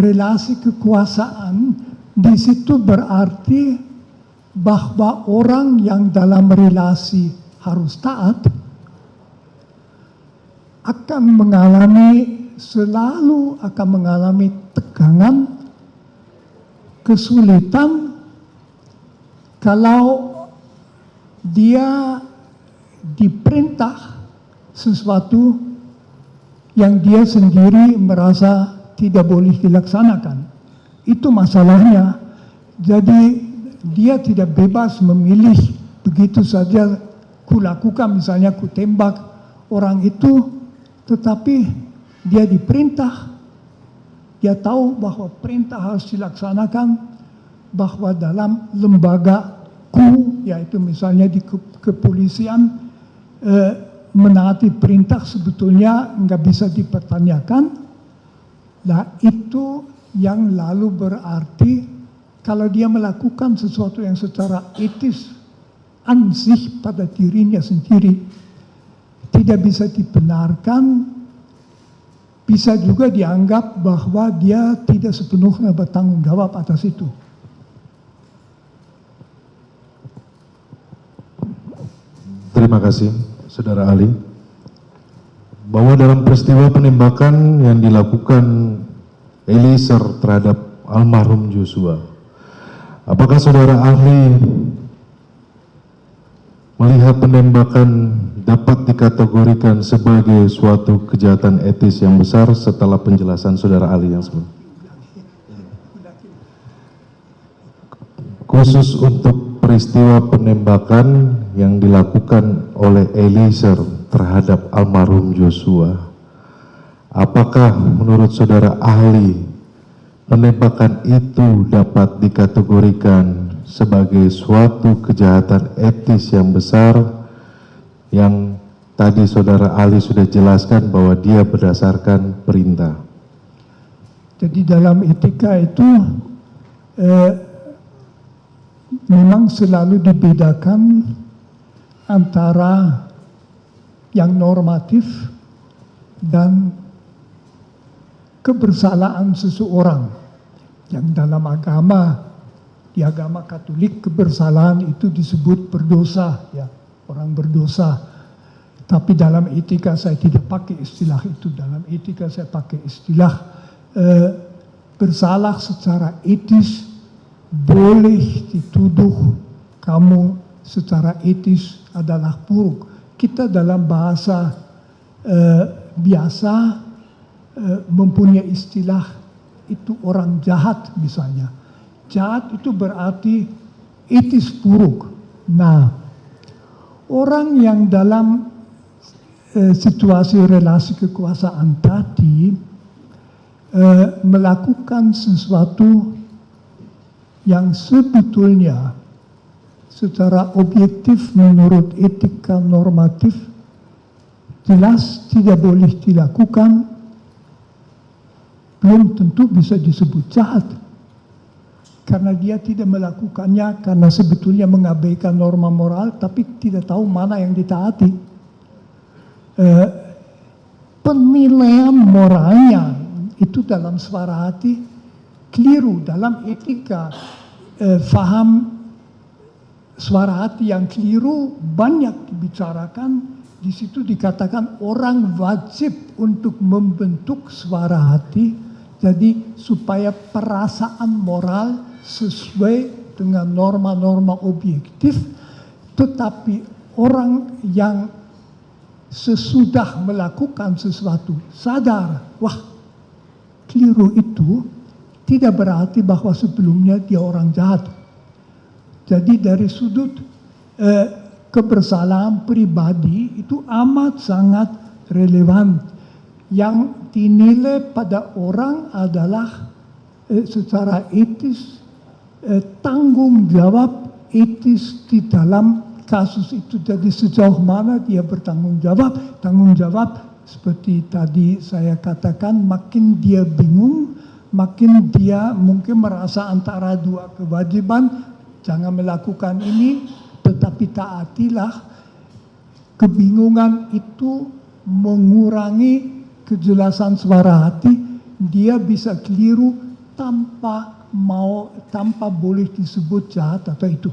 relasi kekuasaan di situ berarti bahwa orang yang dalam relasi harus taat selalu akan mengalami tegangan, kesulitan kalau dia diperintah sesuatu yang dia sendiri merasa tidak boleh dilaksanakan. Itu masalahnya. Jadi dia tidak bebas memilih begitu saja kulakukan, misalnya ku tembak orang itu, tetapi dia diperintah, dia tahu bahwa perintah harus dilaksanakan, bahwa dalam lembagaku, yaitu misalnya di kepolisian, menaati perintah sebetulnya nggak bisa dipertanyakan. Nah itu yang lalu berarti kalau dia melakukan sesuatu yang secara etis ansih pada dirinya sendiri tidak bisa dibenarkan, bisa juga dianggap bahwa dia tidak sepenuhnya bertanggung jawab atas itu. Terima kasih, Saudara ahli. Bahwa dalam peristiwa penembakan yang dilakukan Eliezer terhadap almarhum Joshua, apakah saudara ahli melihat penembakan dapat dikategorikan sebagai suatu kejahatan etis yang besar setelah penjelasan saudara ahli yang sebelumnya? Khusus untuk peristiwa penembakan yang dilakukan oleh Eliezer terhadap almarhum Joshua, apakah menurut saudara ahli penembakan itu dapat dikategorikan sebagai suatu kejahatan etis yang besar yang tadi saudara ahli sudah jelaskan bahwa dia berdasarkan perintah? Jadi dalam etika itu memang selalu dibedakan antara yang normatif dan kebersalaan seseorang. Yang dalam agama, di agama Katolik, kebersalahan itu disebut berdosa, ya, orang berdosa. Tapi dalam etika saya tidak pakai istilah itu. Dalam etika saya pakai istilah bersalah secara etis, boleh dituduh kamu secara etis adalah buruk. Kita dalam bahasa biasa mempunyai istilah itu orang jahat misalnya. Jahat itu berarti etis buruk. Nah, orang yang dalam situasi relasi kekuasaan tadi melakukan sesuatu yang sebetulnya secara objektif menurut etika normatif jelas tidak boleh dilakukan, belum tentu bisa disebut jahat. Karena dia tidak melakukannya karena sebetulnya mengabaikan norma moral, tapi tidak tahu mana yang ditaati. Penilaian moralnya itu dalam suara hati keliru. Dalam etika faham suara hati yang keliru banyak dibicarakan. Di situ dikatakan orang wajib untuk membentuk suara hati, jadi supaya perasaan moral sesuai dengan norma-norma objektif. Tetapi orang yang sesudah melakukan sesuatu sadar, wah keliru itu, tidak berarti bahwa sebelumnya dia orang jahat. Jadi dari sudut kebersalahan pribadi itu amat sangat relevan. Yang dinilai pada orang adalah secara etis, tanggung jawab etis di dalam kasus itu. Jadi sejauh mana dia bertanggung jawab. Tanggung jawab seperti tadi saya katakan, makin dia bingung, makin dia mungkin merasa antara dua kewajiban, jangan melakukan ini, tetapi taatilah. Kebingungan itu mengurangi kejelasan suara hati, dia bisa keliru tanpa boleh disebut jahat atau itu.